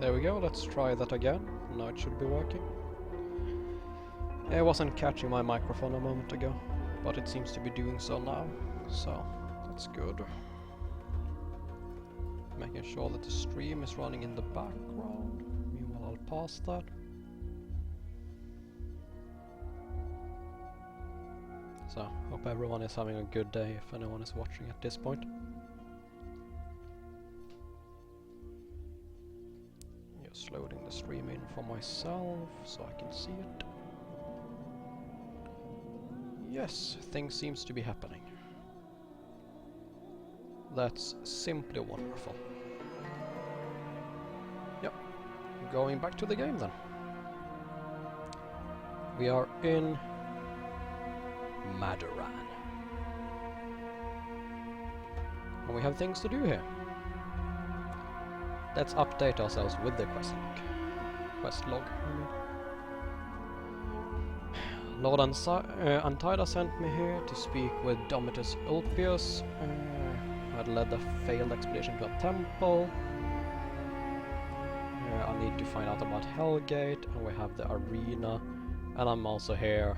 There we go, let's try that again. Now it should be working. It wasn't catching my microphone a moment ago, but it seems to be doing so now, so that's good. Making sure that the stream is running in the background. Meanwhile, I'll pause that. So, hope everyone is having a good day if anyone is watching at this point. Just loading the stream in for myself so I can see it. Yes, things seems to be happening. That's simply wonderful. Yep, going back to the game then. We are in Maduran. And we have things to do here. Let's update ourselves with the quest log. Lord Antida sent me here to speak with Domitus Ulpius, who had led the failed expedition to a temple. I need to find out about Hellgate, and we have the arena. And I'm also here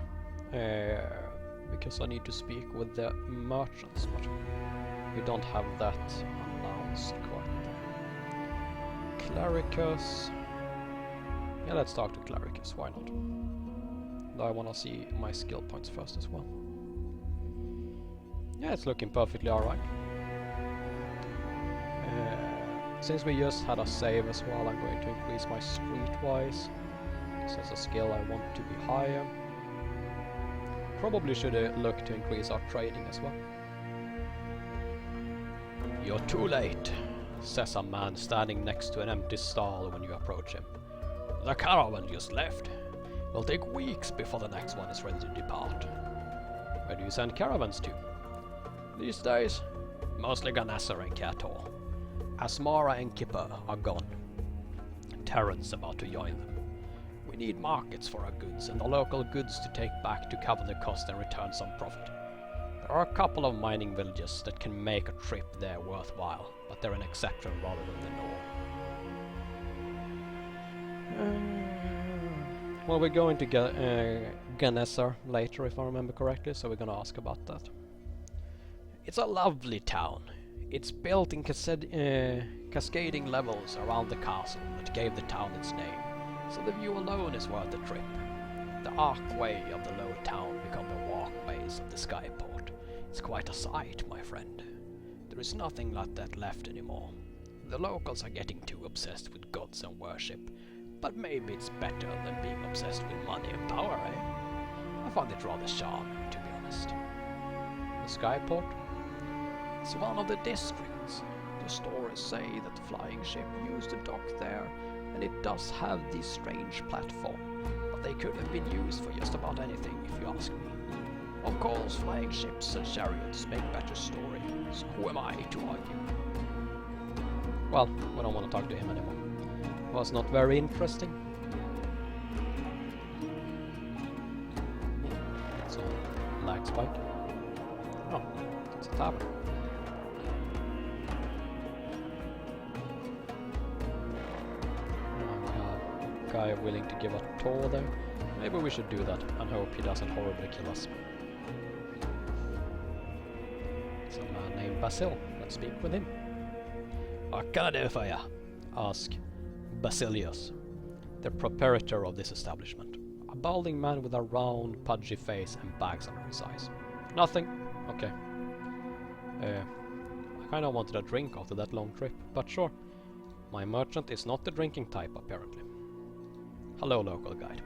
because I need to speak with the merchants, but we don't have that announced quite. Clericus. Yeah, let's talk to Clericus, why not? Though I want to see my skill points first as well. Yeah, it's looking perfectly alright. Since we just had a save as well, I'm going to increase my streetwise, because that's a skill I want to be higher. Probably should look to increase our trading as well. You're too late, says a man standing next to an empty stall when you approach him. The caravan just left. It'll take weeks before the next one is ready to depart. Where do you send caravans to? These days, mostly Ganasser and Kator. Asmara and Kipper are gone. Terran's about to join them. We need markets for our goods and the local goods to take back to cover the cost and return some profit. There are a couple of mining villages that can make a trip there worthwhile, but they're an exception rather than the norm. Well, we're going to get Ganasser later, if I remember correctly, so we're gonna ask about that. It's a lovely town. It's built in cascading levels around the castle that gave the town its name, so the view alone is worth the trip. The archway of the low town become the walkways of the skyport. It's quite a sight, my friend. There is nothing like that left anymore. The locals are getting too obsessed with gods and worship, but maybe it's better than being obsessed with money and power, eh? I find it rather charming, to be honest. The skyport? It's one of the districts. The stories say that the flying ship used to dock there, and it does have this strange platform, but they could have been used for just about anything, if you ask me. Of course, flying ships and chariots make better stories, so who am I to argue? Well, we don't want to talk to him anymore. Was not very interesting. It's a lag spike. Oh, it's a tavern. We have a guy willing to give a tour there. Maybe we should do that and hope he doesn't horribly kill us. It's a man named Basil. Let's speak with him. What can I do for ya? Ask Basilius, the proprietor of this establishment. A balding man with a round, pudgy face and bags under his eyes. Nothing. Okay. I kinda wanted a drink after that long trip, but sure. My merchant is not the drinking type, apparently. Hello, local guide.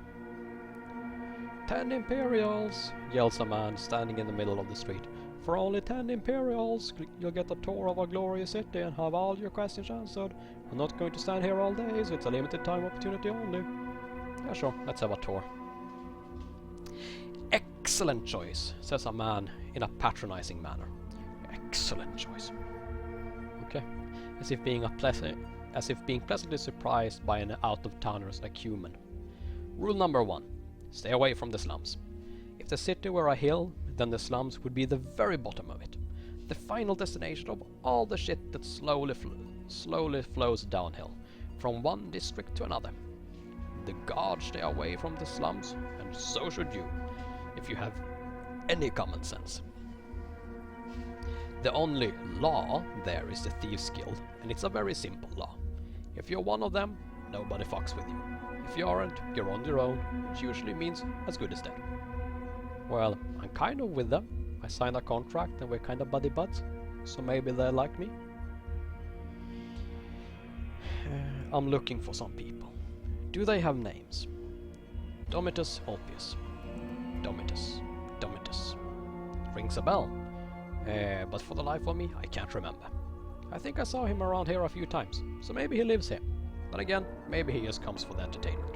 10 Imperials, yells a man standing in the middle of the street. For only 10 Imperials, you'll get a tour of our glorious city and have all your questions answered. I'm not going to stand here all day, so it's a limited time opportunity only. Yeah, sure, let's have a tour. Excellent choice, says a man in a patronizing manner. Excellent choice. Okay, as if being pleasantly surprised by an out-of-towner's acumen. Rule number 1. Stay away from the slums. If the city were a hill, then the slums would be the very bottom of it. The final destination of all the shit that slowly flows downhill. from one district to another. The guards stay away from the slums, and so should you, if you have any common sense. The only law there is the Thieves' Guild, and it's a very simple law. If you're one of them, nobody fucks with you. If you aren't, you're on your own, which usually means as good as dead. Well, I'm kind of with them. I signed a contract and we're kind of buddy-buds, so maybe they like me. I'm looking for some people. Do they have names? Domitus Ulpius. Domitus. Rings a bell. But for the life of me, I can't remember. I think I saw him around here a few times, so maybe he lives here. Then again, maybe he just comes for the entertainment.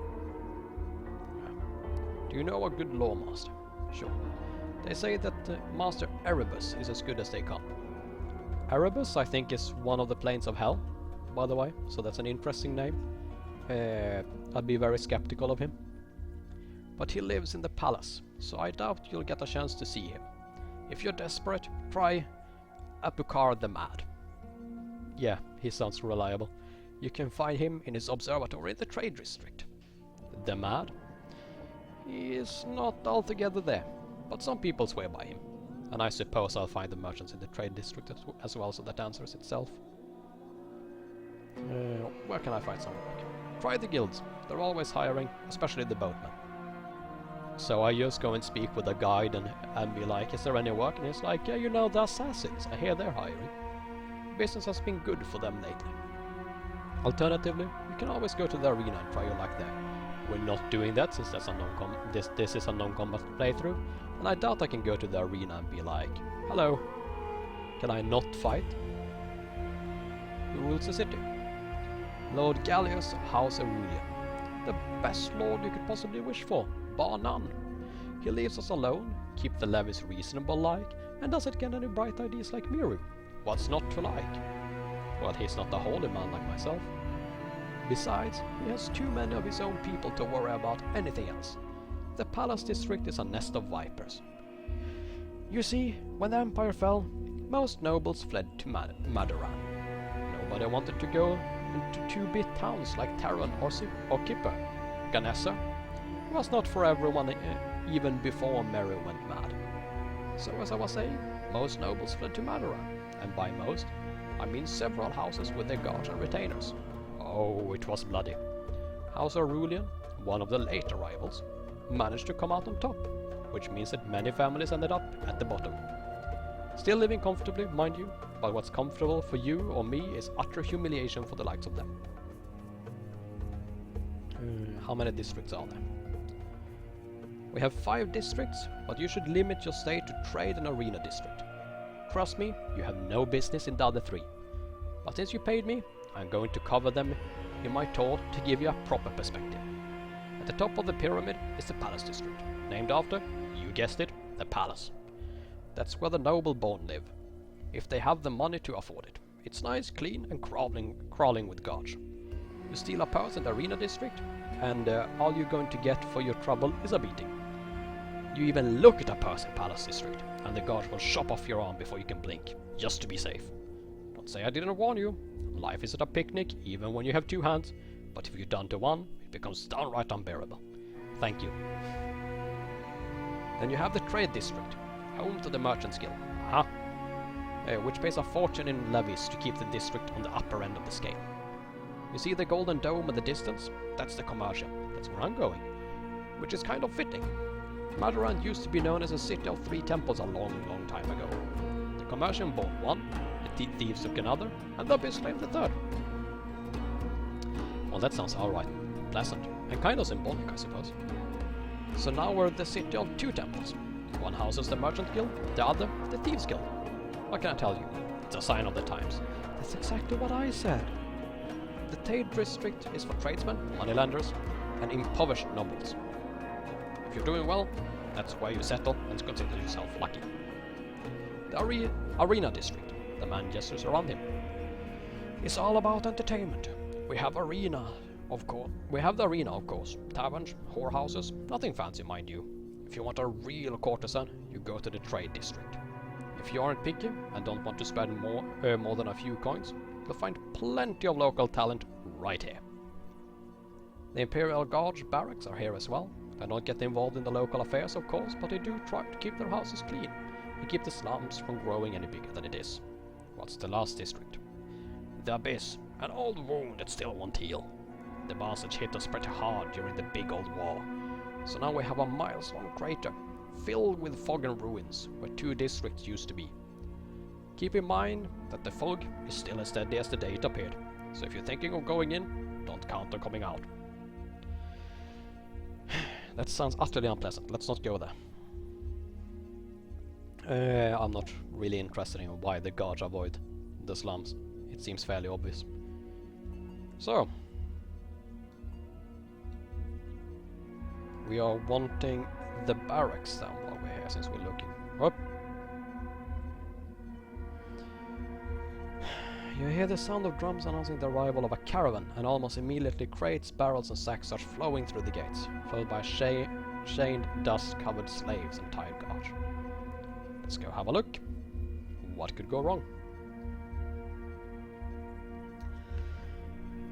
Do you know a good lawmaster? Sure. They say that Master Erebus is as good as they come. Erebus, I think, is one of the planes of hell, by the way, so that's an interesting name. I'd be very skeptical of him. But he lives in the palace, so I doubt you'll get a chance to see him. If you're desperate, try Apukar the Mad. Yeah, he sounds reliable. You can find him in his observatory in the trade district. The Mad? He is not altogether there, but some people swear by him. And I suppose I'll find the merchants in the trade district as well, so that answers itself. Where can I find some work? Try the guilds. They're always hiring, especially the boatmen. So I just go and speak with a guide and be like, is there any work? And he's like, yeah, you know, the assassins, I hear they're hiring. Business has been good for them lately. Alternatively, you can always go to the arena and try your luck there. We're not doing that since that's a this is a non-combat playthrough, and I doubt I can go to the arena and be like, hello, can I not fight? Who rules the city? Lord Gallius of House Aurelian. The best lord you could possibly wish for, bar none. He leaves us alone, keep the levies reasonable like, and doesn't get any bright ideas like Miru. What's not to like? Well, he's not a holy man like myself. Besides, he has too many of his own people to worry about anything else. The palace district is a nest of vipers. You see, when the empire fell, most nobles fled to Maduran. Nobody wanted to go into two-bit towns like Taran or Kipper. Ganessa was not for everyone even before Meru went mad. So as I was saying, most nobles fled to Maduran, and by most, I mean several houses with their guards and retainers. Oh, it was bloody. House Aurelian, one of the late arrivals, managed to come out on top, which means that many families ended up at the bottom. Still living comfortably, mind you, but what's comfortable for you or me is utter humiliation for the likes of them. How many districts are there? We have 5 districts, but you should limit your stay to trade and arena district. Trust me, you have no business in the other 3. But since you paid me, I'm going to cover them in my tour to give you a proper perspective. At the top of the pyramid is the Palace District, named after, you guessed it, the palace. That's where the noble-born live, if they have the money to afford it. It's nice, clean, and crawling with guards. You steal a purse in the arena district, and all you're going to get for your trouble is a beating. You even look at a purse in Palace District, and the guards will chop off your arm before you can blink, just to be safe. Don't say I didn't warn you. Life isn't a picnic, even when you have 2 hands, but if you're down to 1, it becomes downright unbearable. Thank you. Then you have the Trade District, home to the Merchants Guild. Aha! Which pays a fortune in levies to keep the district on the upper end of the scale. You see the golden dome in the distance? That's the commercial. That's where I'm going. Which is kind of fitting. Maduran used to be known as a city of 3 temples a long time ago. The commercial bought one, the thieves took another, and the abyss claimed the third. Well, that sounds alright. Pleasant. And kind of symbolic, I suppose. So now we're the city of 2 temples. One houses the Merchant Guild, the other the Thieves Guild. What can I tell you? It's a sign of the times. That's exactly what I said. The trade district is for tradesmen, moneylenders, and impoverished nobles. If you're doing well, that's where you settle and consider yourself lucky. The arena district, the man gestures around him, is all about entertainment. We have the arena, of course. Taverns, whorehouses, nothing fancy, mind you. If you want a real courtesan, you go to the trade district. If you aren't picky and don't want to spend more than a few coins, you'll find plenty of local talent right here. The Imperial Guard's barracks are here as well. They don't get involved in the local affairs, of course, but they do try to keep their houses clean and keep the slums from growing any bigger than it is. What's the last district? The Abyss, an old wound that still won't heal. The bastards hit us pretty hard during the big old war, so now we have a miles-long crater filled with fog and ruins where 2 districts used to be. Keep in mind that the fog is still as steady as the day it appeared, so if you're thinking of going in, don't count on coming out. That sounds utterly unpleasant. Let's not go there. I'm not really interested in why the guards avoid the slums. It seems fairly obvious. So, we are wanting the barracks then while we're here, since we're looking. Up. You hear the sound of drums announcing the arrival of a caravan, and almost immediately crates, barrels and sacks start flowing through the gates, followed by chained, dust-covered slaves and tired guards. Let's go have a look. What could go wrong?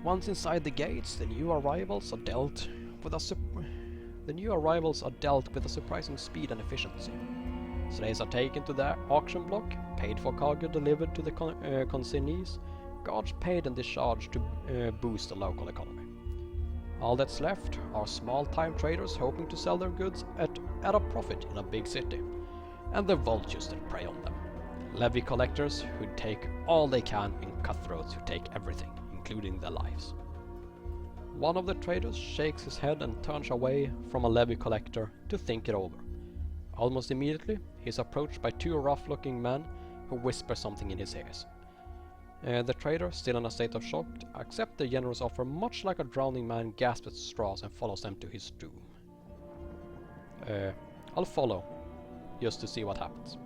Once inside the gates, the new arrivals are dealt with a surprising speed and efficiency. Slaves are taken to the auction block, paid for cargo delivered to the consignees, guards paid and discharged to boost the local economy. All that's left are small-time traders hoping to sell their goods at a profit in a big city, and the vultures that prey on them. Levy collectors who take all they can and cutthroats who take everything, including their lives. One of the traders shakes his head and turns away from a levy collector to think it over. Almost immediately, he is approached by 2 rough-looking men who whisper something in his ears. The trader, still in a state of shock, accepts the generous offer much like a drowning man gasps at straws and follows them to his doom. I'll follow, just to see what happens.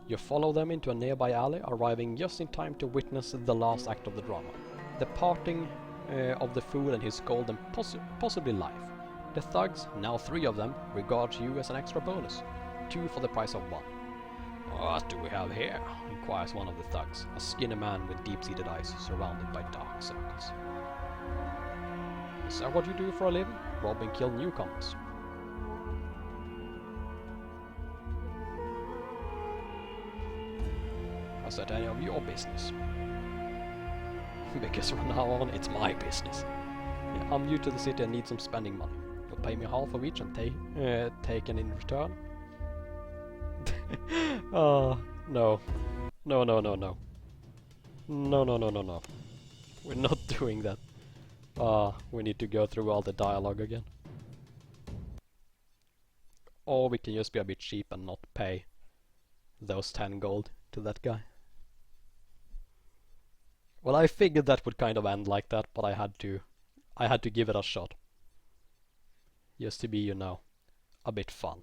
You follow them into a nearby alley, arriving just in time to witness the last act of the drama. The parting of the fool and his gold and possibly life. The thugs, now 3 of them, regard you as an extra bonus. 2 for the price of 1. What do we have here? Inquires one of the thugs, a skinny man with deep-seated eyes surrounded by dark circles. Is that what you do for a living? Rob and kill newcomers? Is that any of your business? Because from now on it's my business. Yeah, I'm new to the city and need some spending money. You'll pay me half of each and taken in return. Oh, no. No. No. We're not doing that. We need to go through all the dialogue again. Or we can just be a bit cheap and not pay those 10 gold to that guy. Well, I figured that would kind of end like that, but I had to give it a shot. Just to be, you know, a bit fun.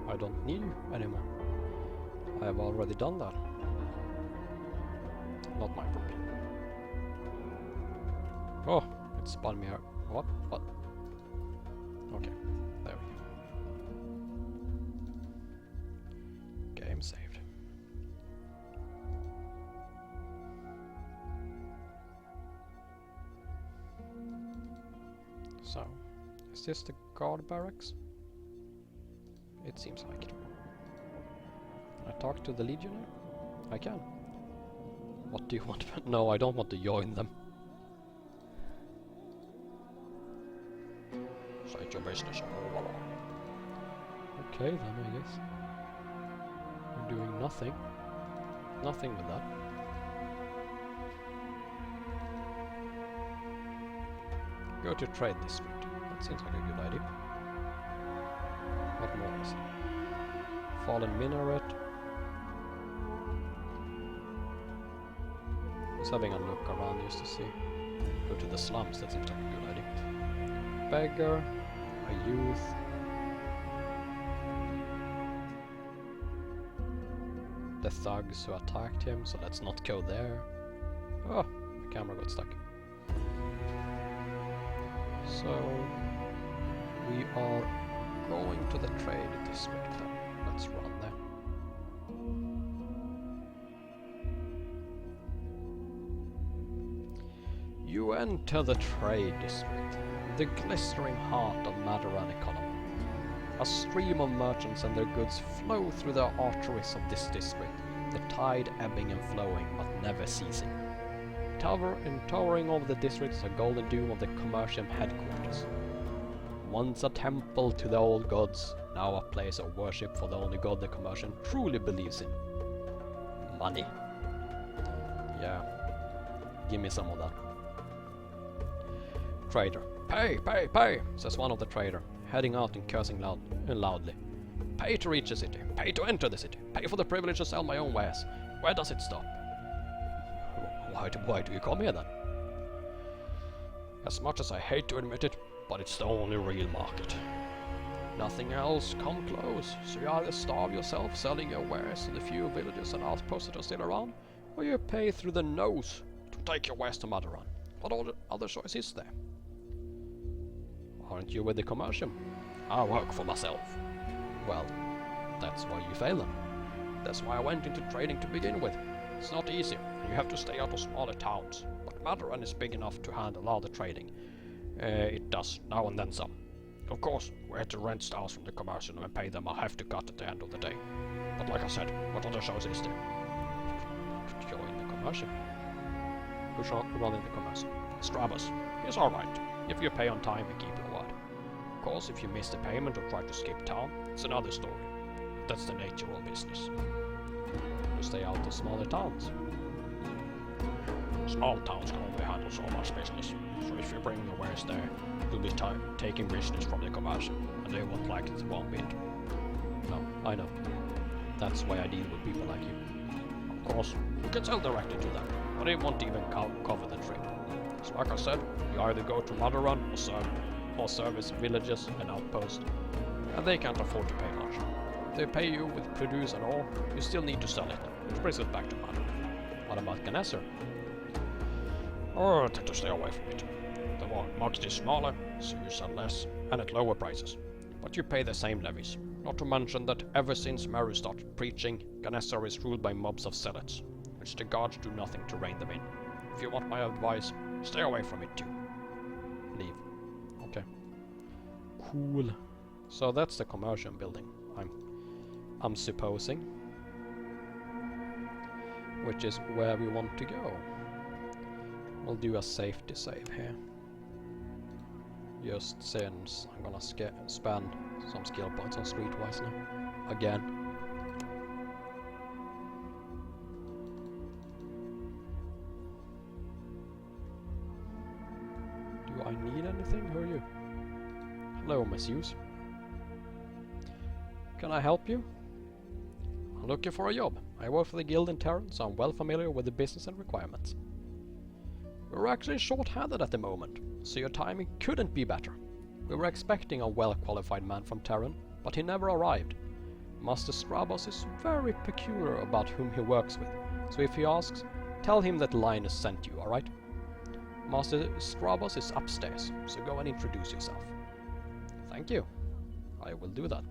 I don't need you anymore. I have already done that. Not my problem. Oh, it spun me out. What? Okay, there we go. Game saved. So, is this the guard barracks? It seems like it. Can I talk to the Legionnaire? I can. What do you want? No, I don't want to join them. State your business. Okay then, I guess. We're doing nothing. Nothing with that. Go to Trade District. That seems like a good idea. What more is it? Fallen Minaret. Just having a look around just to see. Go to the slums, that seems like a good idea. Beggar, a youth. The thugs who attacked him, so let's not go there. Oh, the camera got stuck. So, we are going to the trade district then. Let's run there. You enter the trade district, the glistering heart of Madaran economy. A stream of merchants and their goods flow through the arteries of this district, the tide ebbing and flowing but never ceasing. Towering over the district is the golden dome of the commercium headquarters. Once a temple to the old gods, now a place of worship for the only god the commercium truly believes in. Money. Yeah, give me some of that. Trader. Pay, pay, pay, says one of the trader, heading out and cursing loudly. Pay to reach the city, pay to enter the city, pay for the privilege to sell my own wares. Where does it stop? Why do you come here then? As much as I hate to admit it, but it's the only real market. Nothing else come close, so you either starve yourself selling your wares to the few villages and outposts that are still around, or you pay through the nose to take your wares to Madaran. What other choice is there? Aren't you with the commercium? I work for myself. Well, that's why you fail them. That's why I went into trading to begin with. It's not easy, and you have to stay out of smaller towns, but Madaran is big enough to handle all the trading. It does, now and then some. Of course, we had to rent stars from the commercium and pay them a hefty cut at the end of the day. But like I said, what other choice is there? Join the commercium. Who's running the commercium? Strabus. He's alright. If you pay on time and keep your word. Of course, if you miss the payment or try to skip town, it's another story. That's the nature of business. You stay out of smaller towns. Small towns can only handle so much business, so if you bring your wares there, you'll be taking business from the commercial, and they won't like it one bit. No, I know. That's why I deal with people like you. Of course, you can sell directly to them, but they won't even cover the trip. So like I said, you either go to Madaran or service villages and outposts, and they can't afford to pay much. If they pay you with produce and all, you still need to sell it, which brings it back to Madaran. What about Ganesser? Oh, I tend to stay away from it. The market is smaller, so you sell less, and at lower prices. But you pay the same levies. Not to mention that ever since Meru started preaching, Ganesser is ruled by mobs of zealots, which the guards do nothing to rein them in. If you want my advice, stay away from it too. Leave. Okay. Cool. So that's the commercial building, I'm supposing. Which is where we want to go. We'll do a safety save here. Just since I'm gonna spend some skill points on Streetwise now. Again. Do I need anything? Who are you? Hello, misuse. Can I help you? I'm looking for a job. I work for the guild in Terran, so I'm well familiar with the business and requirements. We're actually short-handed at the moment, so your timing couldn't be better. We were expecting a well-qualified man from Terran, but he never arrived. Master Strabos is very peculiar about whom he works with, so if he asks, tell him that Linus sent you, alright? Master Strabos is upstairs, so go and introduce yourself. Thank you. I will do that.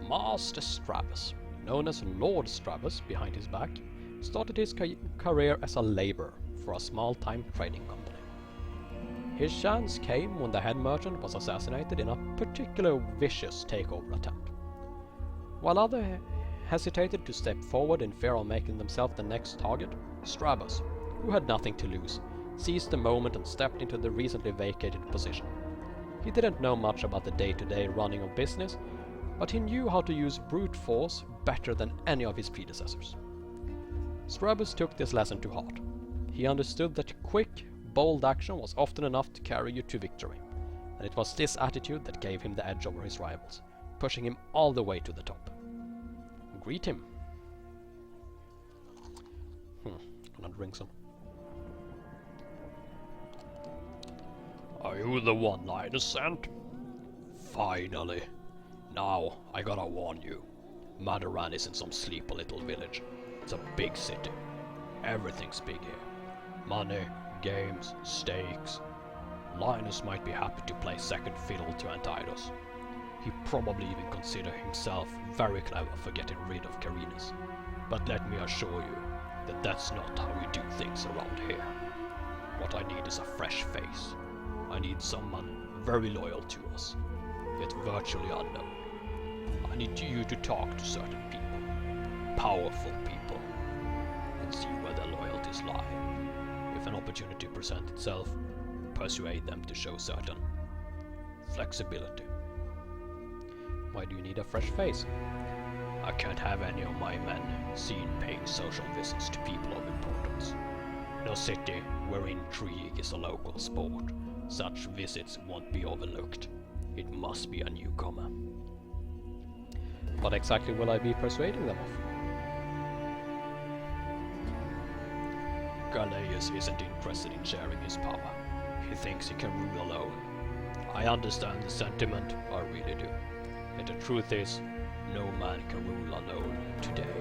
Master Strabos, known as Lord Strabos behind his back, started his career as a laborer for a small-time trading company. His chance came when the head merchant was assassinated in a particularly vicious takeover attempt. While others hesitated to step forward in fear of making themselves the next target, Strabos, who had nothing to lose, seized the moment and stepped into the recently vacated position. He didn't know much about the day-to-day running of business, but he knew how to use brute force better than any of his predecessors. Strabos took this lesson to heart. He understood that quick, bold action was often enough to carry you to victory. and it was this attitude that gave him the edge over his rivals, pushing him all the way to the top. Greet him. Gonna drink some. Are you the one Linus sent? Finally. Now, I gotta warn you. Madaran isn't some sleepy little village. It's a big city. Everything's big here. Money, games, stakes. Linus might be happy to play second fiddle to Antidos. He probably even considered himself very clever for getting rid of Carinus. But let me assure you that that's not how we do things around here. What I need is a fresh face. I need someone very loyal to us, yet virtually unknown. I need you to talk to certain people, powerful people, and see where their loyalties lie. If an opportunity presents itself, persuade them to show certain flexibility. Why do you need a fresh face? I can't have any of my men seen paying social visits to people of importance. In a city where intrigue is a local sport, such visits won't be overlooked. It must be a newcomer. What exactly will I be persuading them of? Galeus isn't interested in sharing his power. He thinks he can rule alone. I understand the sentiment, I really do. Yet the truth is, no man can rule alone today.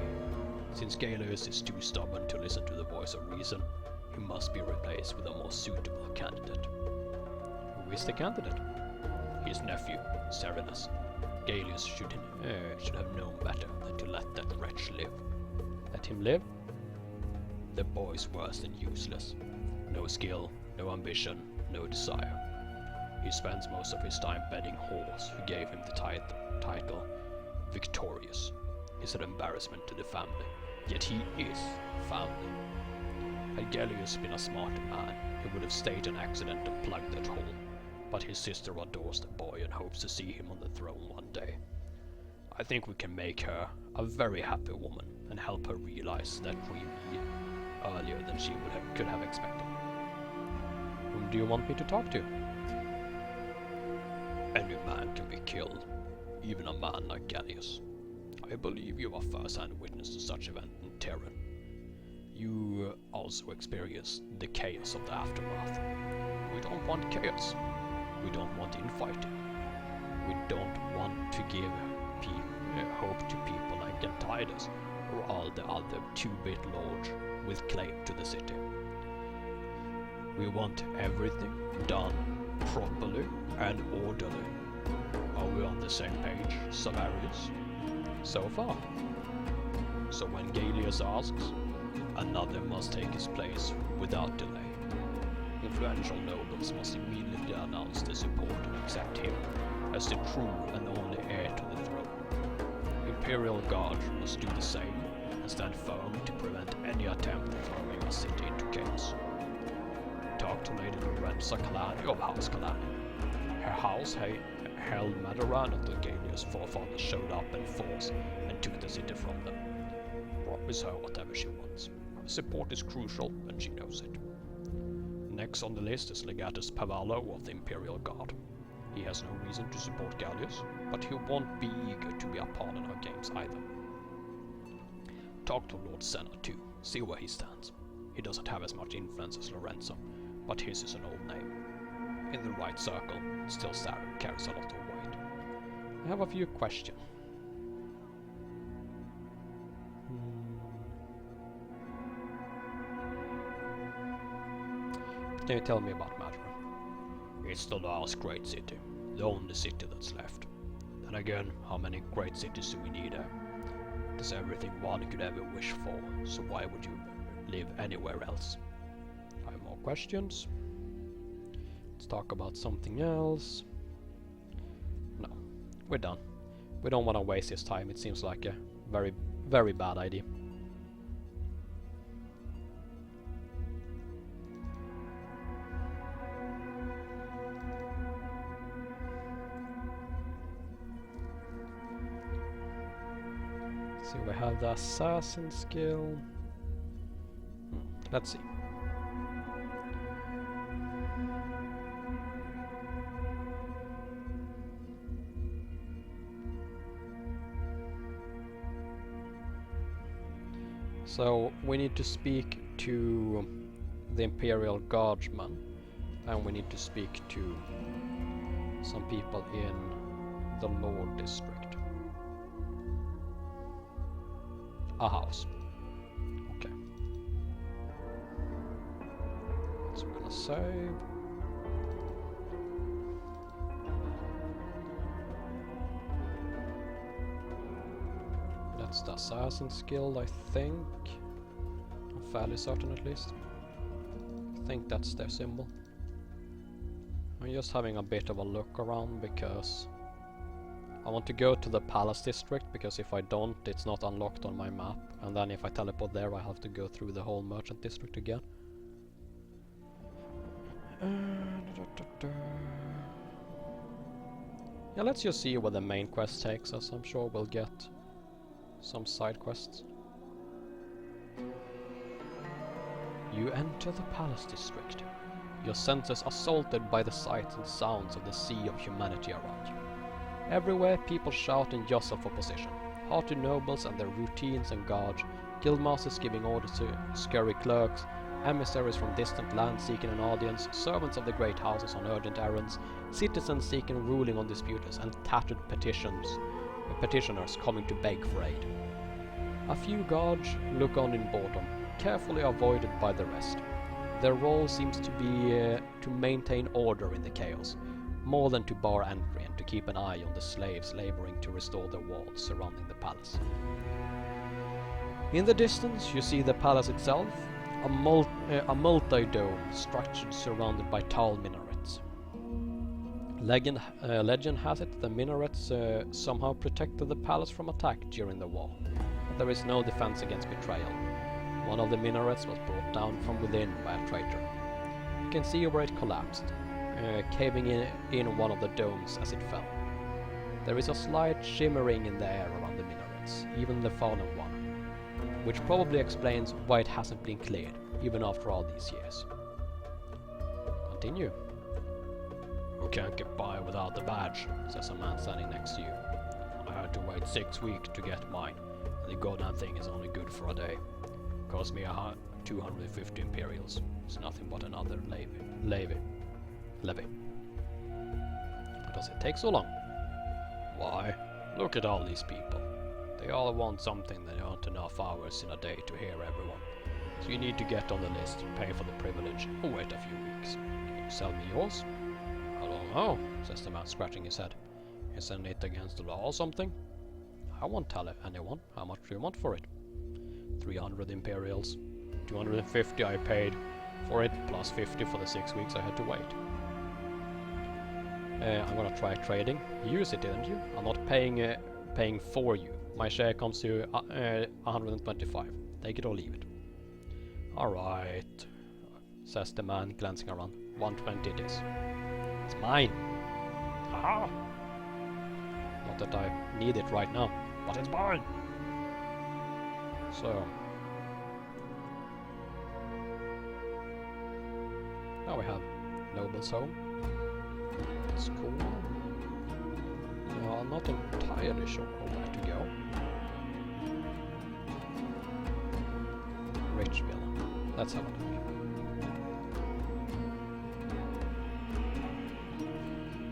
Since Galeus is too stubborn to listen to the voice of reason, he must be replaced with a more suitable candidate. Who is the candidate? His nephew, Serenus. Galeus should have known better than to let that wretch live. Let him live? The boy's worse than useless. No skill, no ambition, no desire. He spends most of his time bedding horse who gave him the title Victorious. He's an embarrassment to the family, yet he is family. Had Galeus been a smarter man, he would have staged an accident and plugged that hole. But his sister adores the boy and hopes to see him on the throne one day. I think we can make her a very happy woman and help her realize that dream earlier than she could have expected. Whom do you want me to talk to? Any man can be killed, even a man like Galeus. I believe you are first-hand witness to such event in Terran. You also experienced the chaos of the aftermath. We don't want chaos. We don't want infighting. We don't want to give hope to people like Antidos or all the other two-bit lords with claim to the city. We want everything done properly and orderly. Are we on the same page, Salarius? So far. So when Galeus asks, another must take his place without delay. Influential nobles must immediately announce their support and accept him as the true and only heir to the throne. Imperial Guard must do the same and stand firm to prevent any attempt at throwing the city into chaos. Talk to Lady Lorenzo of House Kalani. Her house held Madaran until Galeus' forefathers showed up in force and took the city from them. Promise her whatever she wants. Her support is crucial and she knows it. Next on the list is Legatus Cavallo of the Imperial Guard. He has no reason to support Galeus, but he won't be eager to be a pawn in our games either. Talk to Lord Senna too, see where he stands. He doesn't have as much influence as Lorenzo, but his is an old name. In the right circle, still carries a lot of weight. I have a few questions. Can you tell me about Madra? It's the last great city, the only city that's left. Then again, how many great cities do we need here? There's everything one could ever wish for, so why would you live anywhere else? I have more questions. Let's talk about something else. No, we're done. We don't want to waste his time. It seems like a very, very bad idea. So we have the assassin skill. Let's see. So we need to speak to the Imperial Guardsman, and we need to speak to some people in the Lord District. A house. Okay. So we're gonna save. That's the Assassin's Guild, I think. I'm fairly certain at least. I think that's their symbol. I'm just having a bit of a look around because I want to go to the Palace District, because if I don't, it's not unlocked on my map, and then if I teleport there I have to go through the whole Merchant District again. Yeah, let's just see where the main quest takes us. I'm sure we'll get some side quests. You enter the Palace District. Your senses assaulted by the sights and sounds of the sea of humanity around you. Everywhere people shout and jostle for position. Haughty nobles and their routines and guards, guildmasters giving orders to scurry clerks, emissaries from distant lands seeking an audience, servants of the great houses on urgent errands, citizens seeking ruling on disputes, and tattered petitioners coming to beg for aid. A few guards look on in boredom, carefully avoided by the rest. Their role seems to be to maintain order in the chaos, more than to bar entry and to keep an eye on the slaves laboring to restore the walls surrounding the palace. In the distance you see the palace itself, a multi-dome structure surrounded by tall minarets. Legend has it the minarets somehow protected the palace from attack during the war. There is no defense against betrayal. One of the minarets was brought down from within by a traitor. You can see where it collapsed, caving in one of the domes as it fell. There is a slight shimmering in the air around the minarets, even the fallen one, which probably explains why it hasn't been cleared, even after all these years. Continue. You can't get by without the badge, says a man standing next to you. I had to wait 6 weeks to get mine, and the goddamn thing is only good for a day. Cost me 250 Imperials. It's nothing but another levy. How does it take so long? Why, look at all these people. They all want something. They aren't enough hours in a day to hear everyone. So you need to get on the list, pay for the privilege, and wait a few weeks. Can you sell me yours? I don't know, says the man, scratching his head. Isn't it against the law or something? I won't tell anyone. How much do you want for it? 300 Imperials. 250 I paid for it, plus 50 for the 6 weeks I had to wait. I'm gonna try trading. You used it, didn't you? I'm not paying for you. My share comes to 125. Take it or leave it. Alright, says the man, glancing around. 120 it is. It's mine. Ah! Not that I need it right now, but it's mine. So now we have Noble's Home. It's cool. No, I'm not entirely sure where to go. Richville. Let's have a look.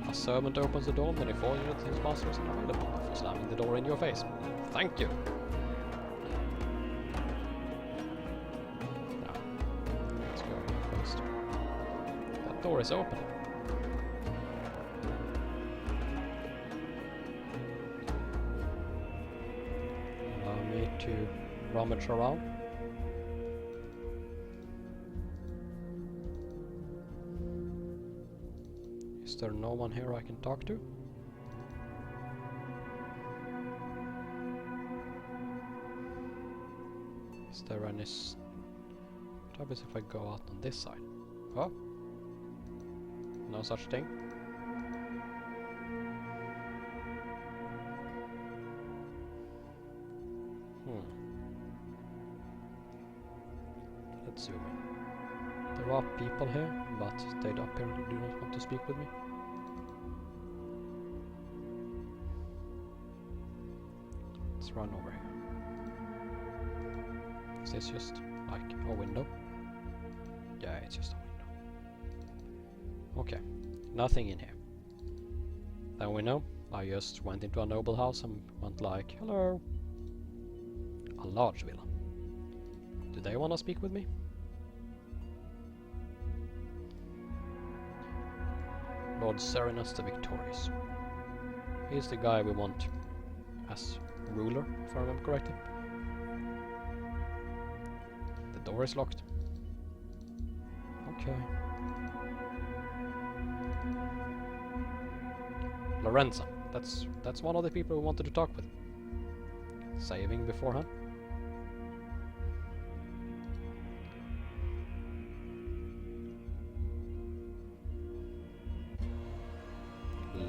A servant opens the door and informs you that his master is not available for slamming the door in your face. Thank you. Now, let's go here first. That door is open. Allow me to rummage around. Is there no one here I can talk to? Is there any... What happens if I go out on this side? Oh? No such thing? Let's zoom in. There are people here, but they apparently do not want to speak with me. Let's run over here. Is this just like a window? Yeah, it's just a window. Okay, nothing in here. Then we know. I just went into a noble house and went like, hello. A large villa. Do they want to speak with me? Lord Serenus the Victorious. He's the guy we want as ruler, if I remember correctly. The door is locked. Okay. Lorenzo. That's one of the people we wanted to talk with. Saving beforehand.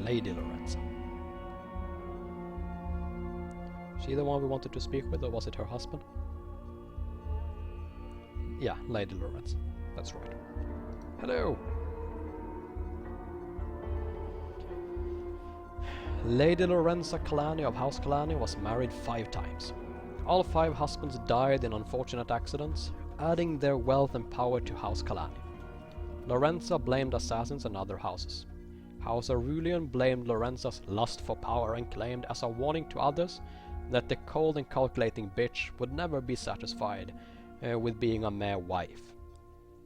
Lady Lorenzo. She the one we wanted to speak with, or was it her husband? Yeah, Lady Lorenzo. That's right. Hello! Lady Lorenza Calani of House Calani was married 5 times. All 5 husbands died in unfortunate accidents, adding their wealth and power to House Calani. Lorenza blamed assassins and other houses. House Aurelian blamed Lorenza's lust for power and claimed as a warning to others that the cold and calculating bitch would never be satisfied with being a mere wife.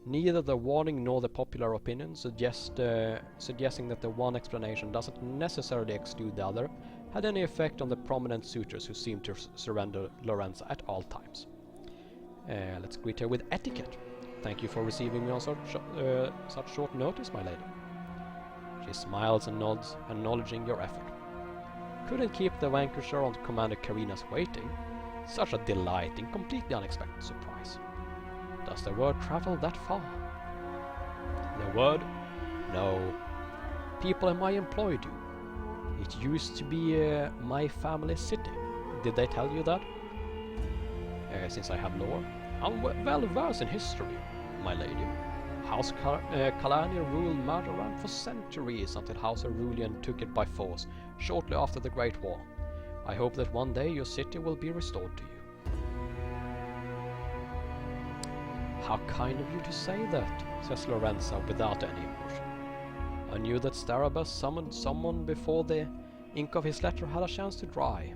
Neither the warning nor the popular opinion suggesting that the one explanation doesn't necessarily exclude the other had any effect on the prominent suitors who seemed to surrender Lorenza at all times. Let's greet her with etiquette. Thank you for receiving me on such short notice, my lady. She smiles and nods, acknowledging your effort. Couldn't keep the vanquisher on Commander Karina's waiting. Such a delighting, completely unexpected surprise. Does the word travel that far? The word? No. People in my employ do. It used to be my family city. Did they tell you that? Since I have lore, I'm well versed in history, my lady. House Calani ruled Mardoran for centuries until House Aurelian took it by force shortly after the Great War. I hope that one day your city will be restored to you. How kind of you to say that, says Lorenzo without any emotion. I knew that Starabas summoned someone before the ink of his letter had a chance to dry.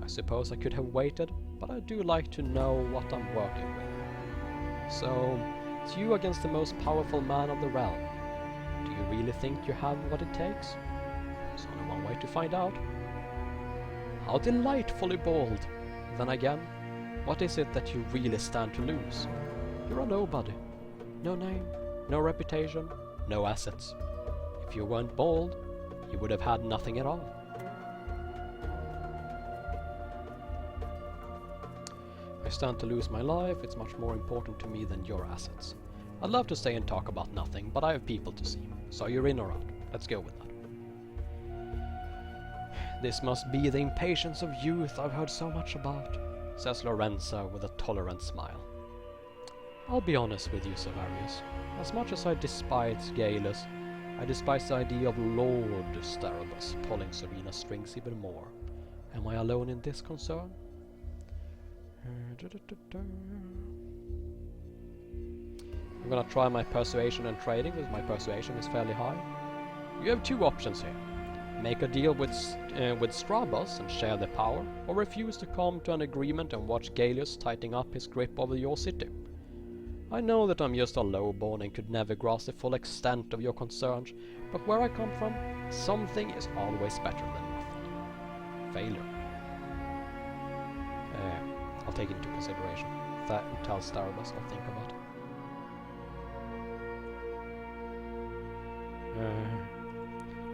I suppose I could have waited, but I do like to know what I'm working with. So, it's you against the most powerful man of the realm. Do you really think you have what it takes? There's only one way to find out. How delightfully bold! Then again, what is it that you really stand to lose? You're a nobody. No name, no reputation, no assets. If you weren't bold, you would have had nothing at all. I stand to lose my life. It's much more important to me than your assets. I'd love to stay and talk about nothing, but I have people to see. So you're in or out. Let's go with that. This must be the impatience of youth I've heard so much about, says Lorenzo with a tolerant smile. I'll be honest with you, Severius. As much as I despise Galus, I despise the idea of Lord Starabas pulling Serena's strings even more. Am I alone in this concern? I'm gonna try my persuasion and trading, because my persuasion is fairly high. You have 2 options here. Make a deal with Strabos and share the power, or refuse to come to an agreement and watch Galus tightening up his grip over your city. I know that I'm just a lowborn and could never grasp the full extent of your concerns, but where I come from, something is always better than nothing. Failure. I'll take it into consideration. Tell Starabas I'll think about it.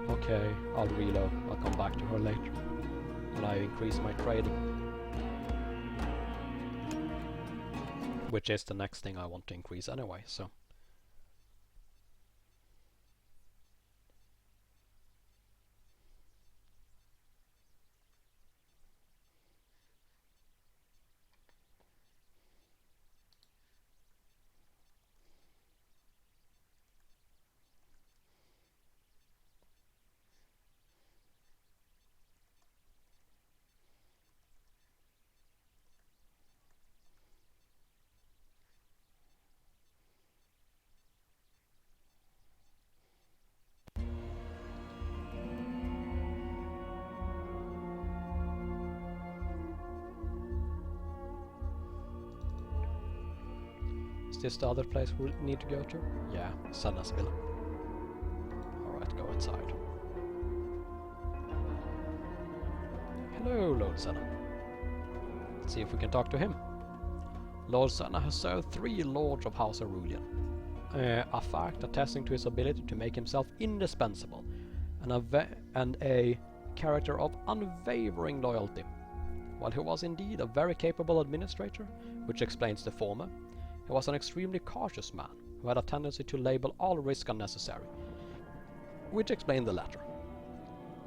Okay, I'll reload. I'll come back to her later. When I increase my trading. Which is the next thing I want to increase anyway, so. this the other place we need to go to? Yeah, Senna's villa. Alright, go inside. Hello, Lord Senna. Let's see if we can talk to him. Lord Senna has served 3 Lords of House Aurelian. A fact attesting to his ability to make himself indispensable, and a character of unwavering loyalty. While he was indeed a very capable administrator, which explains the former, he was an extremely cautious man who had a tendency to label all risk unnecessary, which explained the latter.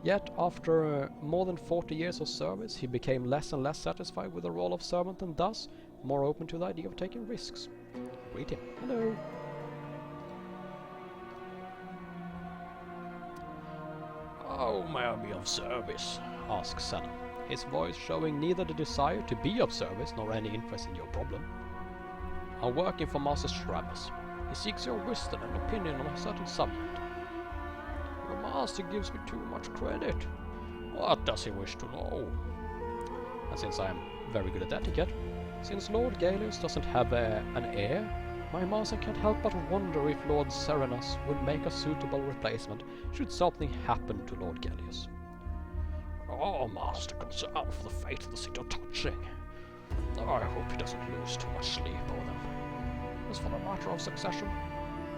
Yet, after more than 40 years of service, he became less and less satisfied with the role of servant and thus more open to the idea of taking risks. Greet him. Hello. How may I be of service? Asks Senna, his voice showing neither the desire to be of service nor any interest in your problem. I'm working for Master Strabus. He seeks your wisdom and opinion on a certain subject. Your master gives me too much credit. What does he wish to know? And since I am very good at etiquette, since Lord Gallius doesn't have an heir, my master can't help but wonder if Lord Serenus would make a suitable replacement should something happen to Lord Gallius. Oh, master concerned for the fate of the city of touching. I hope he doesn't lose too much sleep over them. As for the matter of succession,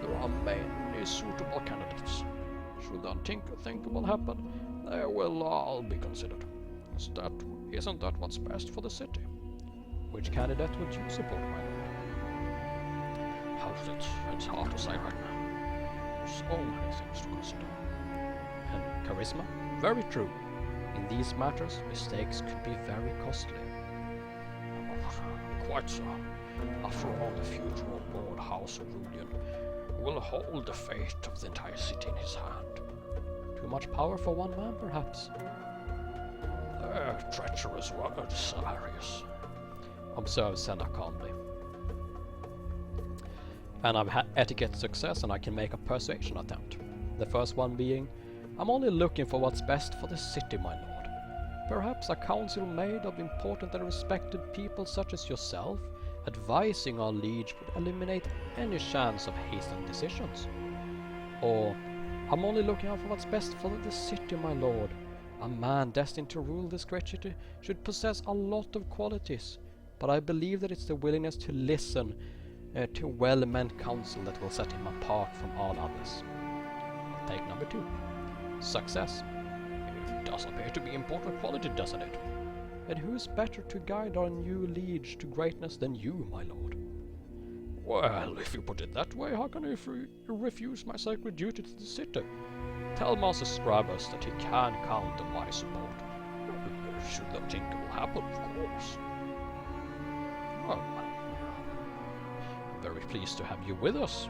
there are many suitable candidates. Should the unthinkable happen, they will all be considered. Isn't that what's best for the city? Which candidate would you support, my lord? How's it? It's hard to say right now. There's so many things to consider. And charisma? Very true. In these matters, mistakes could be very costly. Oh, quite so. After all, the future of Lord House Aurelian will hold the fate of the entire city in his hand. Too much power for one man, perhaps? Treacherous words, Arius. Observed Senna calmly. And I've had etiquette success and I can make a persuasion attempt. The first one being, I'm only looking for what's best for the city, my lord. Perhaps a council made of important and respected people such as yourself, advising our liege would eliminate any chance of hastened decisions. Or, I'm only looking out for what's best for the city, my lord. A man destined to rule this great city should possess a lot of qualities, but I believe that it's the willingness to listen to well-meant counsel that will set him apart from all others. I'll take number 2. Success. It does appear to be important quality, doesn't it? And who's better to guide our new liege to greatness than you, my lord? Well, if you put it that way, how can I refuse my sacred duty to the city? Tell Master Strabus that he can count on my support. Should the unthinkable happen, of course. Well, I'm very pleased to have you with us,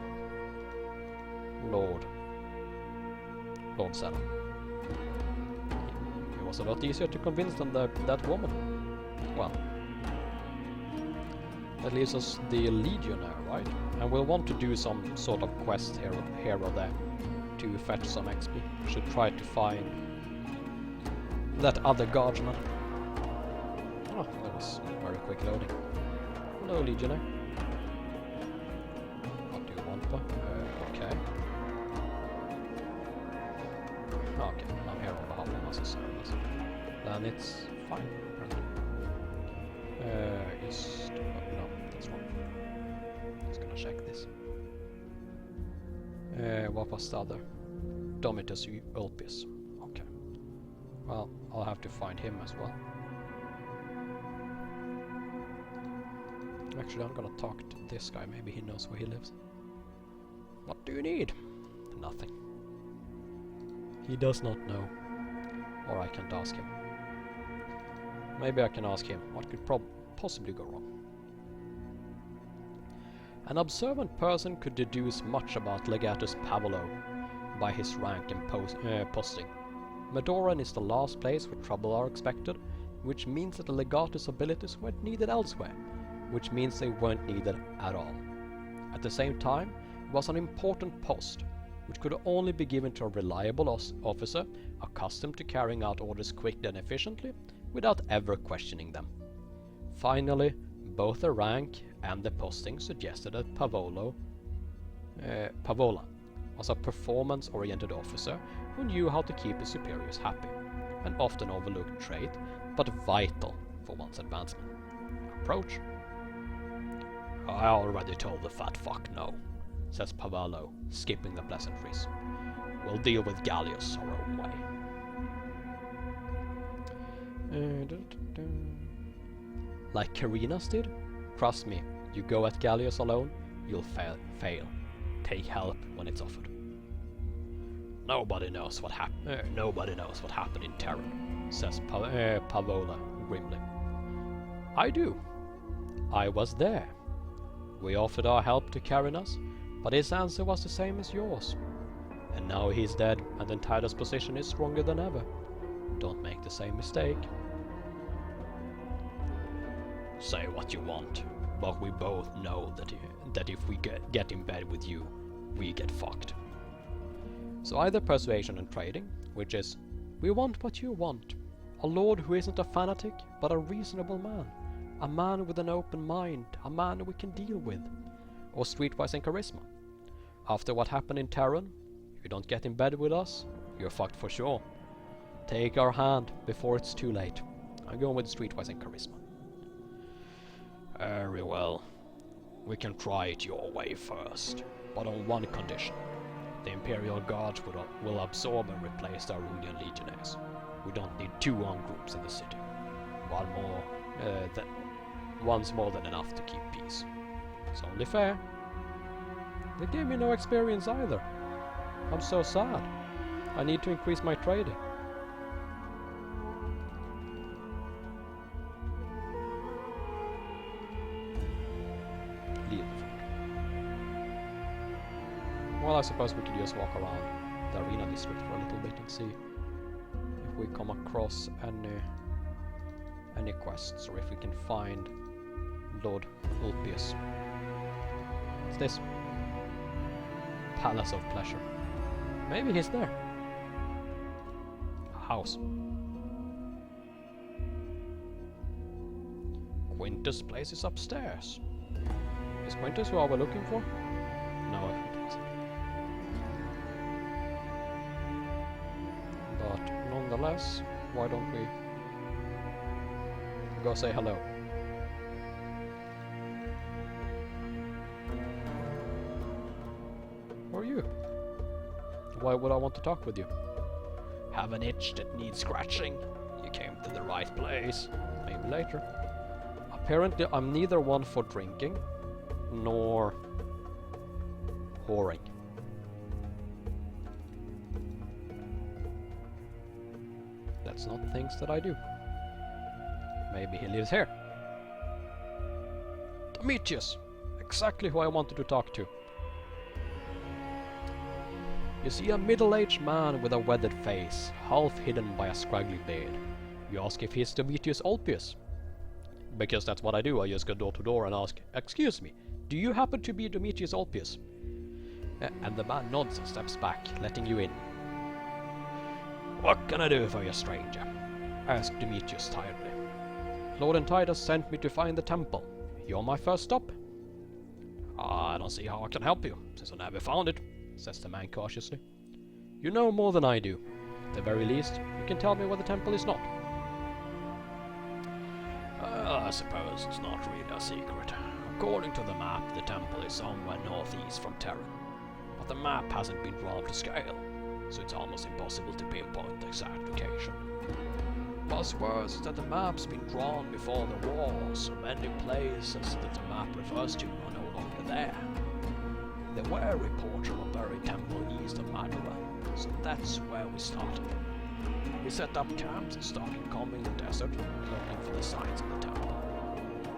Lord Senna. It was a lot easier to convince than that woman. Well, that leaves us the Legionnaire, right? And we'll want to do some sort of quest here or there to fetch some XP. Should try to find that other guardsman. Oh, that was very quick loading. Hello, Legionnaire. What do you want, boy? Okay. Okay, I'm here on behalf of Master Service. Then it's fine, apparently. No, that's wrong. Just gonna check this. What was the other? Domitus Ulpius. Okay. Well, I'll have to find him as well. Actually, I'm gonna talk to this guy. Maybe he knows where he lives. What do you need? Nothing. He does not know. Or I can't ask him. Maybe I can ask him. What could possibly go wrong? An observant person could deduce much about Legatus Cavallo by his rank and posting. Medoran is the last place where trouble are expected, which means that the Legatus abilities weren't needed elsewhere, which means they weren't needed at all. At the same time, it was an important post, which could only be given to a reliable officer accustomed to carrying out orders quickly and efficiently without ever questioning them. Finally, both the rank and the posting suggested that Pavola was a performance-oriented officer who knew how to keep his superiors happy, an often overlooked trait, but vital for one's advancement. Approach. I already told the fat fuck no, says Cavallo, skipping the pleasantries. We'll deal with Gallius our own way. Like Carina's did? Trust me, you go at Gallius alone, you'll fail. Take help when it's offered. Nobody knows what happened in Terran, says Pavola grimly. I do. I was there. We offered our help to Carinas, but his answer was the same as yours. And now he's dead, and Entida's position is stronger than ever. Don't make the same mistake. Say what you want, but we both know that if we get in bed with you, we get fucked. So either persuasion and trading, which is, we want what you want. A lord who isn't a fanatic, but a reasonable man. A man with an open mind, a man we can deal with. Or streetwise and charisma. After what happened in Terran, if you don't get in bed with us, you're fucked for sure. Take our hand before it's too late. I'm going with streetwise and charisma. Very well. We can try it your way first, but on one condition. The Imperial Guards will absorb and replace the Aurelian Legionnaires. We don't need 2 armed groups in the city. One's more than enough to keep peace. It's only fair. They gave me no experience either. I'm so sad. I need to increase my trading. Well, I suppose we could just walk around the arena district for a little bit and see if we come across any quests, or if we can find Lord Ulpius. What's this? Palace of Pleasure. Maybe he's there. A house. Quintus' place is upstairs. Is Quintus who are we looking for? No, I think it isn't. But nonetheless, why don't we go say hello? Who are you? Why would I want to talk with you? Have an itch that needs scratching? You came to the right place. Maybe later. Apparently I'm neither one for drinking nor whoring. That's not things that I do. Maybe he lives here. Demetrius! Exactly who I wanted to talk to. You see a middle-aged man with a weathered face, half hidden by a scraggly beard. You ask if he's Demetrius Ulpius. Because that's what I do, I just go door to door and ask, "Excuse me, do you happen to be Demetrius Ulpius?" And the man nods and steps back, letting you in. "What can I do for you, stranger?" asked Demetrius tiredly. "Lord Entidas sent me to find the temple. You're my first stop." "I don't see how I can help you, since I never found it," says the man cautiously. "You know more than I do. At the very least, you can tell me where the temple is not." "I suppose it's not really a secret. According to the map, the temple is somewhere northeast from Terran. But the map hasn't been drawn to scale, so it's almost impossible to pinpoint the exact location. What's worse is that the map's been drawn before the war, so many places that the map refers to are no longer there. There were reports of a buried temple east of Madura, so that's where we started. We set up camps and started combing the desert, looking for the signs of the temple.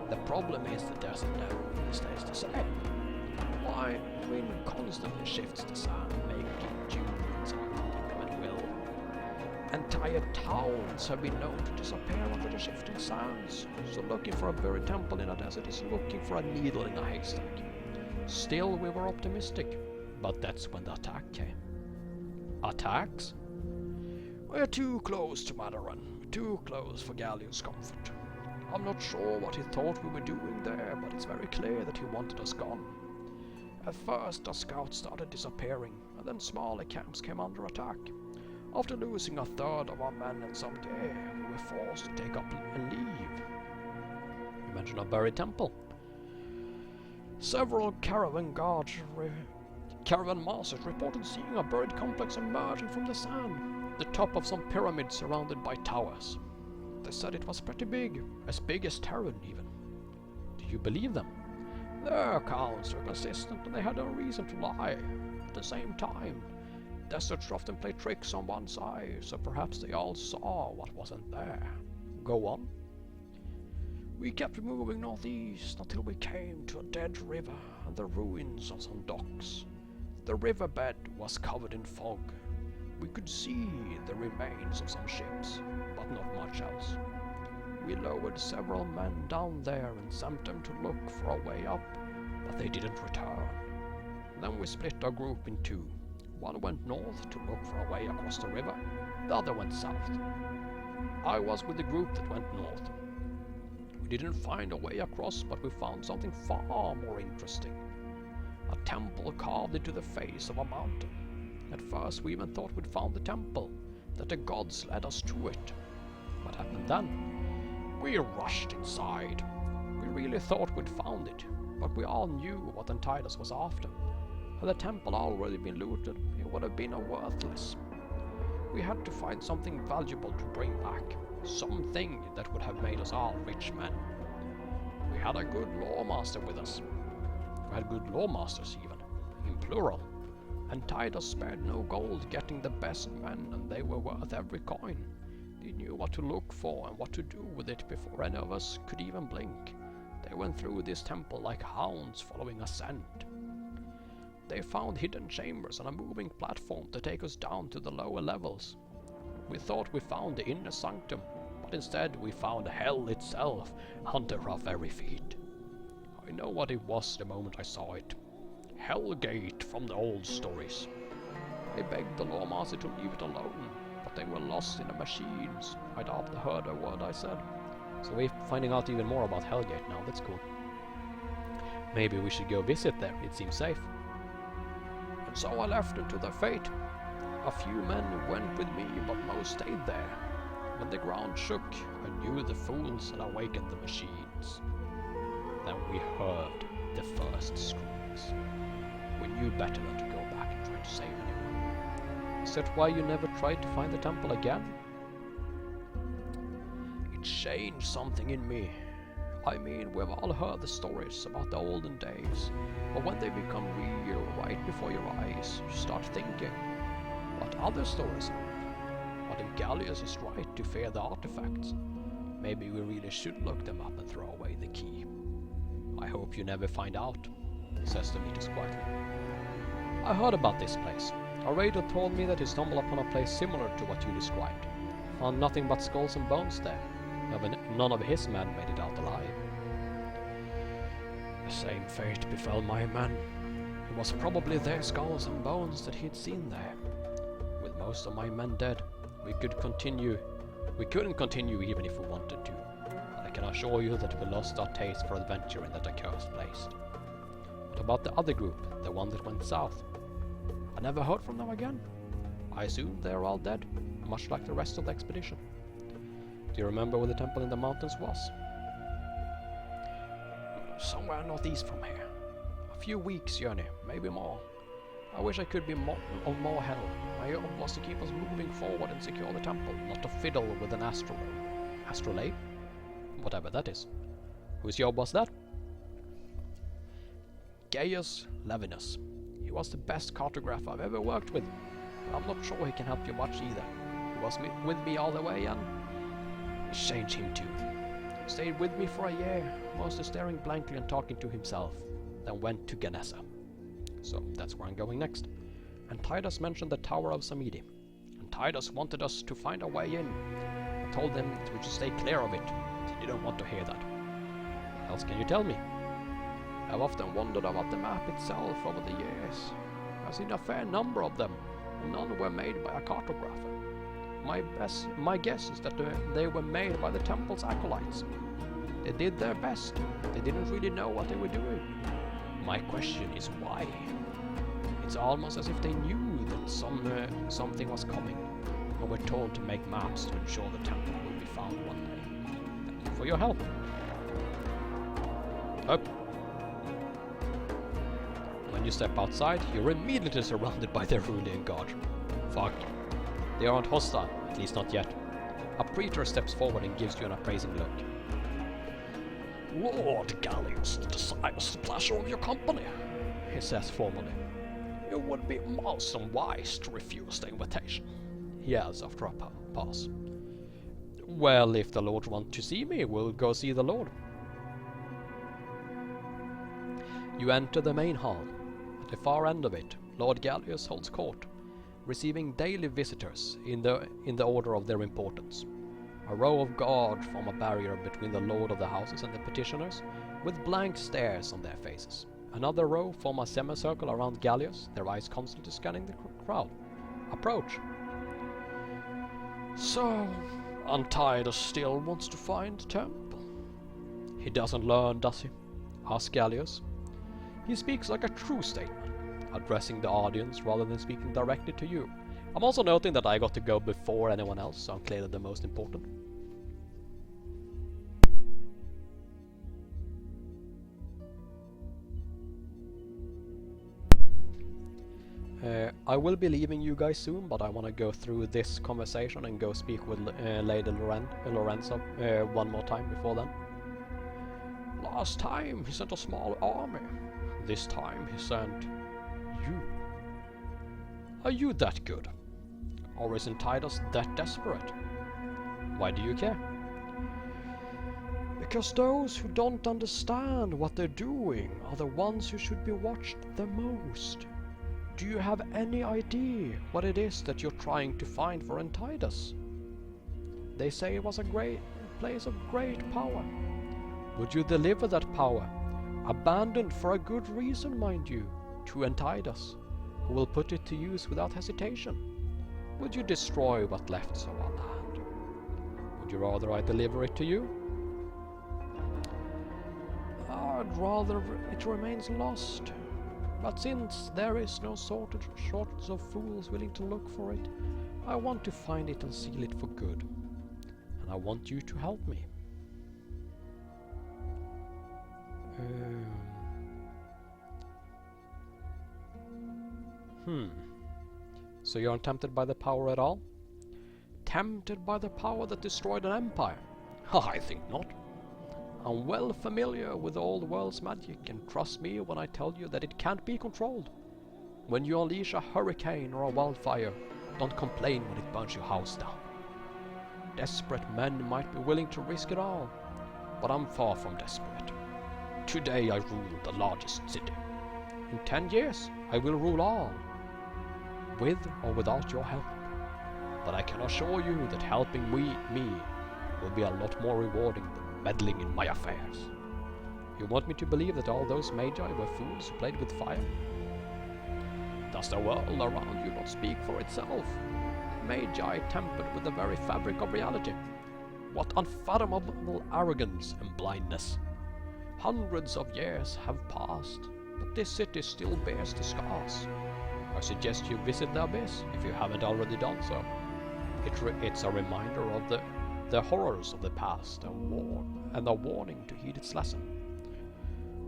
The problem is the desert never really stays the same. Why, the wind constantly shifts the sand, making dunes and will. Entire towns have been known to disappear under the shifting sands, so looking for a buried temple in a desert is looking for a needle in a haystack. Still, we were optimistic, but that's when the attack came. Attacks? We're too close to Madaran, too close for Gallius' comfort. I'm not sure what he thought we were doing there, but it's very clear that he wanted us gone. At first, our scouts started disappearing, and then smaller camps came under attack. After losing a third of our men and some gear, we were forced to take up and leave. You mentioned a buried temple. Several caravan masters reported seeing a buried complex emerging from the sand, the top of some pyramid surrounded by towers. They said it was pretty big as Terran even. Do you believe them? Their accounts were consistent and they had no reason to lie. At the same time, deserts often play tricks on one's eye, so perhaps they all saw what wasn't there. Go on. We kept moving northeast until we came to a dead river and the ruins of some docks. The riverbed was covered in fog. We could see the remains of some ships, but not much else. We lowered several men down there and sent them to look for a way up, but they didn't return. Then we split our group in two. One went north to look for a way across the river, the other went south. I was with the group that went north. We didn't find a way across, but we found something far more interesting. A temple carved into the face of a mountain. At first we even thought we'd found the temple, that the gods led us to it. What happened then? We rushed inside. We really thought we'd found it, but we all knew what Antidus was after. Had the temple already been looted, it would have been worthless. We had to find something valuable to bring back, something that would have made us all rich men. We had a good lawmaster with us. We had good lawmasters even, in plural. Antidus spared no gold getting the best men, and they were worth every coin. They knew what to look for and what to do with it before any of us could even blink. They went through this temple like hounds following a scent. They found hidden chambers and a moving platform to take us down to the lower levels. We thought we found the inner sanctum, but instead we found hell itself under our very feet. I know what it was the moment I saw it. Hellgate from the old stories. I begged the lawmaster to leave it alone, but they were lost in the machines. I doubt they heard a word I said. So we're finding out even more about Hellgate now, that's cool. Maybe we should go visit there, it seems safe. And so I left them to their fate. A few men went with me, but most stayed there. When the ground shook, I knew the fools had awakened the machines. Then we heard the first screams. We knew better than to go back and try to save anyone. Is that why you never tried to find the temple again? It changed something in me. I mean, we've all heard the stories about the olden days, but when they become real right before your eyes, you start thinking, what other stories are? What if Gallius is right to fear the artifacts? Maybe we really should look them up and throw away the key. I hope you never find out, says Legatus quietly. I heard about this place. A raider told me that he stumbled upon a place similar to what you described. Found nothing but skulls and bones there. None of his men made it out alive. The same fate befell my men. It was probably their skulls and bones that he'd seen there. With most of my men dead, we couldn't continue even if we wanted to. I can assure you that we lost our taste for adventure in that accursed place. What about the other group, the one that went south? I never heard from them again. I assume they are all dead, much like the rest of the expedition. Do you remember where the temple in the mountains was? Somewhere northeast from here. A few weeks' journey, maybe more. I wish I could be on more help. My job was to keep us moving forward and secure the temple, not to fiddle with an astrolabe? Whatever that is. Whose job was that? Gaius Levinus. He was the best cartographer I've ever worked with. But I'm not sure he can help you much either. He was with me all the way and it changed him too. He stayed with me for a year, mostly staring blankly and talking to himself, then went to Ganessa. So that's where I'm going next. Antidus mentioned the Tower of Samidi. Antidus wanted us to find a way in. I told him that we should stay clear of it. He didn't want to hear that. What else can you tell me? I've often wondered about the map itself over the years. I've seen a fair number of them, and none were made by a cartographer. My guess is that they were made by the temple's acolytes. They did their best. They didn't really know what they were doing. My question is why? It's almost as if they knew that something was coming, and were told to make maps to ensure the temple will be found one day. Thank you for your help. Up. When you step outside, you're immediately surrounded by their Rulian guard. Fuck. They aren't hostile, at least not yet. A preacher steps forward and gives you an appraising look. Lord Gallius desires the pleasure of your company, he says formally. It would be most unwise to refuse the invitation, he adds after a pause. Well, if the Lord wants to see me, we'll go see the Lord. You enter the main hall. At the far end of it, Lord Gallius holds court, receiving daily visitors in the order of their importance. A row of guards form a barrier between the lord of the houses and the petitioners, with blank stares on their faces. Another row form a semicircle around Gallius, their eyes constantly scanning the crowd. Approach. So, Antidus still wants to find the temple? He doesn't learn, does he? Asks Gallius. He speaks like a true statesman, addressing the audience rather than speaking directly to you. I'm also noting that I got to go before anyone else, so I'm clearly the most important. I will be leaving you guys soon, but I want to go through this conversation and go speak with Lady Lorenzo one more time before then. Last time he sent a small army. This time he sent you. Are you that good? Or is Antidus that desperate? Why do you care? Because those who don't understand what they're doing are the ones who should be watched the most. Do you have any idea what it is that you're trying to find for Antidus? They say it was a place of great power. Would you deliver that power, abandoned for a good reason, mind you, to Antidus, who will put it to use without hesitation? Would you destroy what left of our land? Would you rather I deliver it to you? I'd rather it remains lost. But since there is no shortage of fools willing to look for it, I want to find it and seal it for good. And I want you to help me. So you aren't tempted by the power at all? Tempted by the power that destroyed an empire? I think not. I'm well familiar with all the world's magic, and trust me when I tell you that it can't be controlled. When you unleash a hurricane or a wildfire, don't complain when it burns your house down. Desperate men might be willing to risk it all, but I'm far from desperate. Today I rule the largest city. In 10 years I will rule all, with or without your help. But I can assure you that helping me will be a lot more rewarding than meddling in my affairs. You want me to believe that all those magi were fools who played with fire? Does the world around you not speak for itself? Magi tempered with the very fabric of reality. What unfathomable arrogance and blindness! Hundreds of years have passed, but this city still bears the scars. I suggest you visit the abyss if you haven't already done so. It's a reminder of the horrors of the past and a warning to heed its lesson.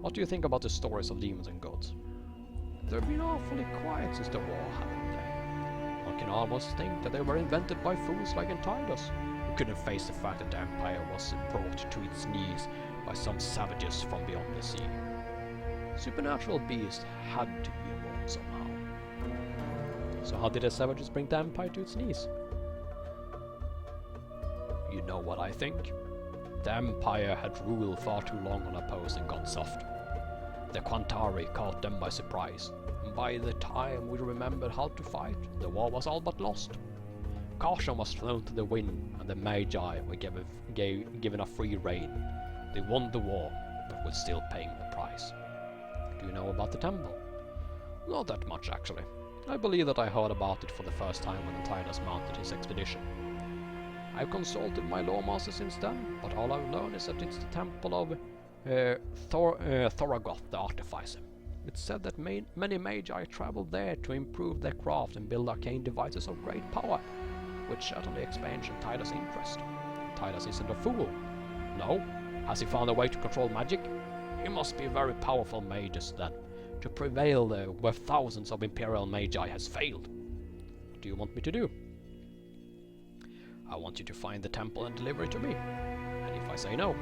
What do you think about the stories of demons and gods? They've been awfully quiet since the war, haven't they? One can almost think that they were invented by fools like Antidus, who couldn't face the fact that the empire was brought to its knees by some savages from beyond the sea. Supernatural beasts had to be involved somehow. So how did the savages bring the empire to its knees? You know what I think? The empire had ruled far too long unopposed and gone soft. The Quantari caught them by surprise, and by the time we remembered how to fight, the war was all but lost. Caution was thrown to the wind, and the Magi were given a free rein. They won the war, but were still paying the price. Do you know about the temple? Not that much, actually. I believe that I heard about it for the first time when Antidus mounted his expedition. I've consulted my lawmaster since then, but all I've learned is that it's the temple of Thorogoth the Artificer. It's said that many magi traveled there to improve their craft and build arcane devices of great power, which certainly expands Tidus' interest. Tidus isn't a fool. No, has he found a way to control magic? He must be a very powerful magus then, to prevail there where thousands of Imperial Magi has failed. What do you want me to do? I want you to find the temple and deliver it to me. And if I say no,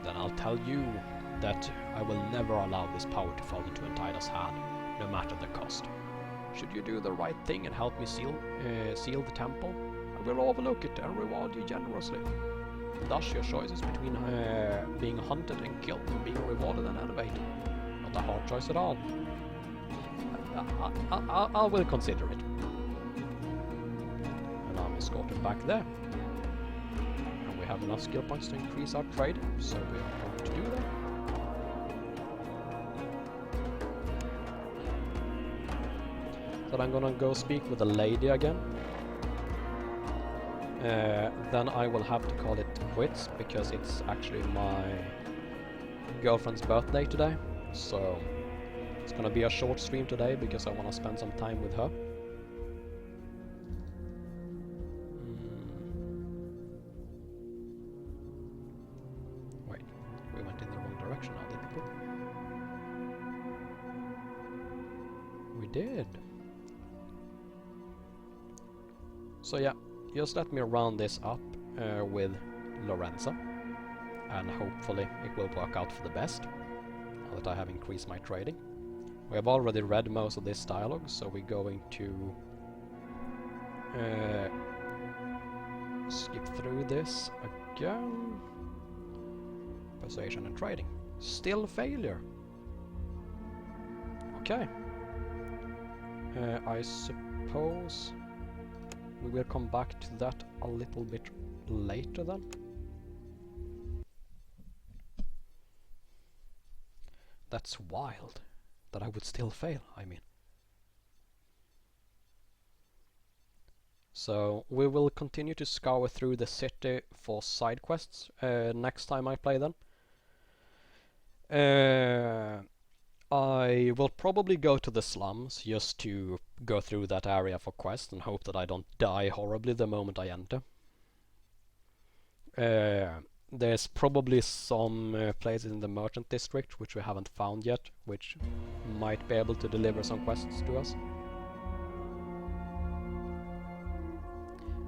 then I'll tell you that I will never allow this power to fall into Tidus' hand, no matter the cost. Should you do the right thing and help me seal the temple, I will overlook it and reward you generously. Thus your choice is between being hunted and killed and being rewarded and elevated. Not a hard choice at all. I will consider it. And I'm escorted back there. And we have enough skill points to increase our trade, so we are going to do that. So I'm gonna go speak with the lady again. Then I will have to call it quits, because it's actually my girlfriend's birthday today. So it's gonna be a short stream today, because I want to spend some time with her. Wait, we went in the wrong direction now, didn't we? We did. So yeah, just let me round this up with Lorenzo, and hopefully it will work out for the best, now that I have increased my trading. We have already read most of this dialogue, so we're going to skip through this again. Persuasion and trading. Still failure. Okay. I suppose we will come back to that a little bit later then. That's wild that I would still fail, I mean. So we will continue to scour through the city for side quests next time I play them. I will probably go to the slums just to go through that area for quests and hope that I don't die horribly the moment I enter. There's probably some places in the merchant district which we haven't found yet, which might be able to deliver some quests to us.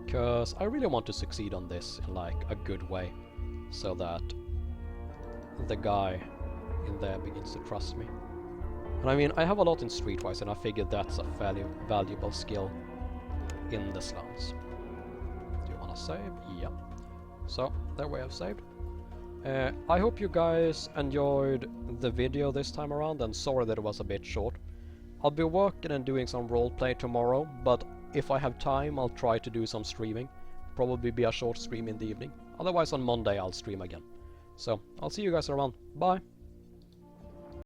Because I really want to succeed on this in like a good way, so that the guy in there begins to trust me. And I mean, I have a lot in Streetwise, and I figured that's a fairly valuable skill in the slums. Do you want to save? Yeah. So, there we have saved. I hope you guys enjoyed the video this time around, and sorry that it was a bit short. I'll be working and doing some roleplay tomorrow, but if I have time I'll try to do some streaming. Probably be a short stream in the evening. Otherwise on Monday I'll stream again. So, I'll see you guys around. Bye!